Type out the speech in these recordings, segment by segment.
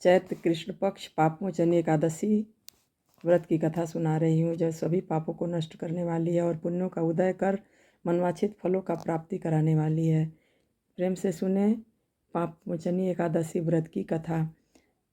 चैत्र कृष्ण पक्ष पापमोचनी एकादशी व्रत की कथा सुना रही हूँ, जो सभी पापों को नष्ट करने वाली है और पुण्यों का उदय कर मनवांछित फलों का प्राप्ति कराने वाली है। प्रेम से सुने पापमोचनी एकादशी व्रत की कथा।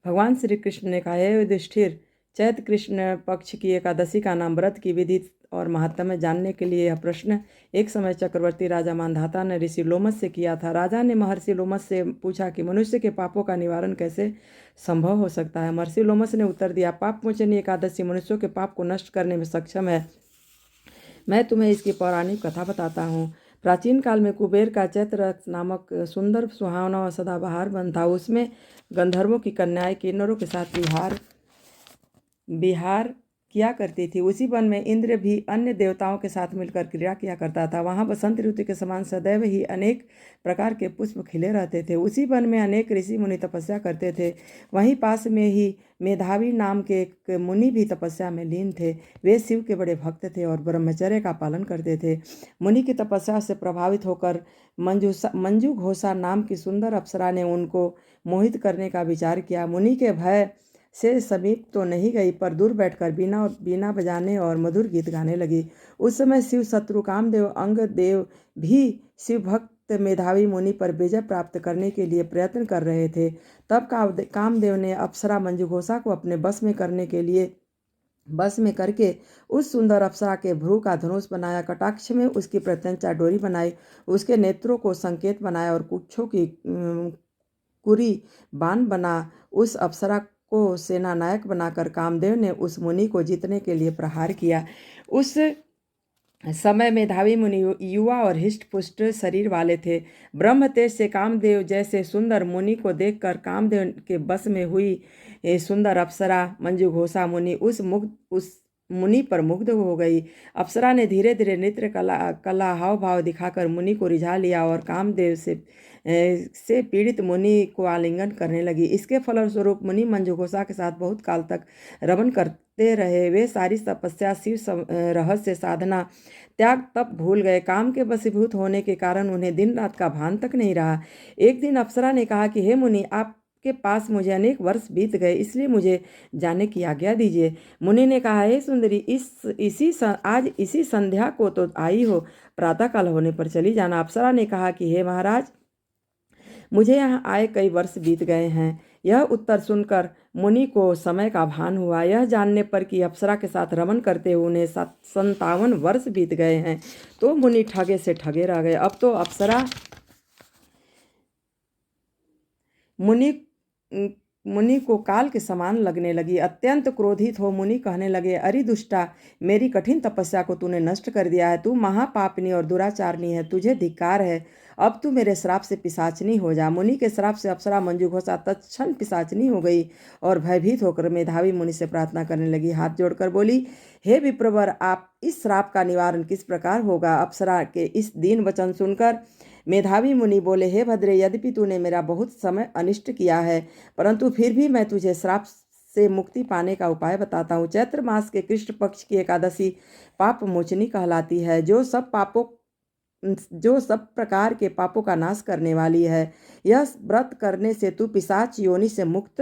भगवान श्री कृष्ण ने कहा, हे युधिष्ठिर, चैत्र कृष्ण पक्ष की एकादशी का नाम व्रत की विधि और महात्म्य जानने के लिए यह प्रश्न एक समय चक्रवर्ती राजा मांधाता ने ऋषि लोमस से किया था। राजा ने महर्षि लोमस से पूछा कि मनुष्य के पापों का निवारण कैसे संभव हो सकता है। महर्षि लोमस ने उत्तर दिया, पापमोचनी एकादशी मनुष्यों के पाप को नष्ट करने में सक्षम है। मैं तुम्हें इसकी पौराणिक कथा बताता हूँ। प्राचीन काल में कुबेर का चैत्र नामक सुंदर सुहावना और सदाबहार वन था। उसमें गंधर्वों की कन्याएं किन्नरों के साथ विहार किया करती थी। उसी वन में इंद्र भी अन्य देवताओं के साथ मिलकर क्रीड़ा किया करता था। वहाँ बसंत ऋतु के समान सदैव ही अनेक प्रकार के पुष्प खिले रहते थे। उसी वन में अनेक ऋषि मुनि तपस्या करते थे। वहीं पास में ही मेधावी नाम के एक मुनि भी तपस्या में लीन थे। वे शिव के बड़े भक्त थे और ब्रह्मचर्य का पालन करते थे। मुनि की तपस्या से प्रभावित होकर मंजू घोषा नाम की सुंदर अप्सरा ने उनको मोहित करने का विचार किया। मुनि के भय से समीप तो नहीं गई, पर दूर बैठकर बीना बजाने और मधुर गीत गाने लगी। उस समय शिव शत्रु कामदेव अंग देव भी शिव भक्त मेधावी मुनि पर विजय प्राप्त करने के लिए प्रयत्न कर रहे थे। तब कामदेव ने अप्सरा मंजूघोषा को अपने बस में करके उस सुंदर अप्सरा के भ्रू का धनुष बनाया, कटाक्ष में उसकी प्रत्यंचा डोरी बनाई, उसके नेत्रों को संकेत बनाया और कुक्षों की कुरी बाण बना उस अप्सरा को सेनानायक बनाकर कामदेव ने उस मुनि को जीतने के लिए प्रहार किया। उस समय मेधावी मुनि युवा और हिष्ट पुष्ट शरीर वाले थे। ब्रह्म तेज से कामदेव जैसे सुंदर मुनि को देखकर कामदेव के बस में हुई सुंदर अप्सरा मंजूघोषा मुनि उस मुनि पर मुग्ध हो गई। अप्सरा ने धीरे धीरे नृत्य कला हाव भाव दिखाकर मुनि को रिझा लिया और कामदेव से पीड़ित मुनि को आलिंगन करने लगी। इसके फलस्वरूप मुनि मंजूघोषा के साथ बहुत काल तक रमण करते रहे। वे सारी तपस्या, शिव रहस्य, साधना, त्याग तप भूल गए। काम के वशीभूत होने के कारण उन्हें दिन रात का भान तक नहीं रहा। एक दिन अप्सरा ने कहा कि हे मुनि, आपके पास मुझे अनेक वर्ष बीत गए, इसलिए मुझे जाने की आज्ञा दीजिए। मुनि ने कहा, हे सुंदरी, आज इसी संध्या को तो आई हो, प्रातःकाल होने पर चली जाना। अप्सरा ने कहा कि हे महाराज, मुझे यहाँ आए कई वर्ष बीत गए हैं। यह उत्तर सुनकर मुनि को समय का भान हुआ। यह जानने पर कि अप्सरा के साथ रमन करते हुए उन्हें 57 वर्ष बीत गए हैं, तो मुनि ठगे से ठगे रह गए। अब तो अप्सरा मुनि को काल के समान लगने लगी। अत्यंत क्रोधित हो मुनि कहने लगे, अरे दुष्टा, मेरी कठिन तपस्या को तूने नष्ट कर दिया है। तू महापापनी और दुराचारनी है, तुझे धिक्कार है। अब तू मेरे श्राप से पिशाचनी हो जा। मुनि के श्राप से अप्सरा मंजूघोषा तत्क्षण पिशाचनी हो गई और भयभीत होकर मेधावी मुनि से प्रार्थना करने लगी। हाथ जोड़कर बोली, हे विप्रवर, आप इस श्राप का निवारण किस प्रकार होगा? अप्सरा के इस दीन वचन सुनकर मेधावी मुनि बोले, हे भद्रे, यद्यपि तूने मेरा बहुत समय अनिष्ट किया है, परंतु फिर भी मैं तुझे श्राप से मुक्ति पाने का उपाय बताता हूँ। चैत्र मास के कृष्ण पक्ष की एकादशी पाप मोचनी कहलाती है, जो सब प्रकार के पापों का नाश करने वाली है। यह व्रत करने से तू पिशाच योनि से मुक्त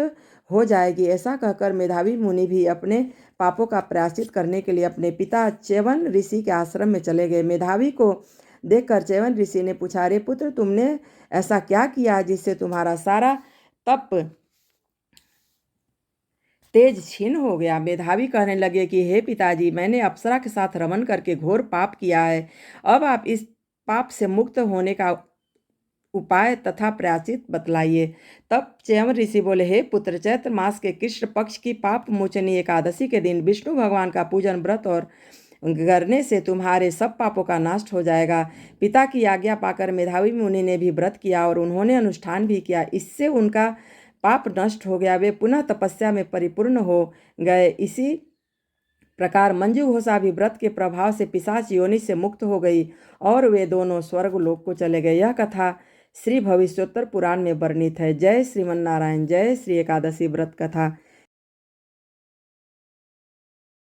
हो जाएगी। ऐसा कहकर मेधावी मुनि भी अपने पापों का प्रायश्चित करने के लिए अपने पिता च्यवन ऋषि के आश्रम में चले गए। मेधावी को देखकर च्यवन ऋषि ने पूछा, रे पुत्र, तुमने ऐसा क्या किया जिससे तुम्हारा सारा तप तेज छीन हो गया? मेधावी कहने लगे कि हे पिताजी, मैंने अप्सरा के साथ रमन करके घोर पाप किया है। अब आप इस पाप से मुक्त होने का उपाय तथा प्रायश्चित बतलाइए। तब च्यवन ऋषि बोले, हे पुत्र, चैत्र मास के कृष्ण पक्ष की पाप मोचनी एकादशी के दिन विष्णु भगवान का पूजन व्रत और करने से तुम्हारे सब पापों का नाश हो जाएगा। पिता की आज्ञा पाकर मेधावी मुनि ने भी व्रत किया और उन्होंने अनुष्ठान भी किया। इससे उनका पाप नष्ट हो गया। वे पुनः तपस्या में परिपूर्ण हो गए। इसी प्रकार मंजूघोषा भी व्रत के प्रभाव से पिशाच योनि से मुक्त हो गई और वे दोनों स्वर्ग लोक को चले गए। यह कथा श्री भविष्योत्तर पुराण में वर्णित है। जय श्रीमन नारायण। जय श्री एकादशी व्रत कथा।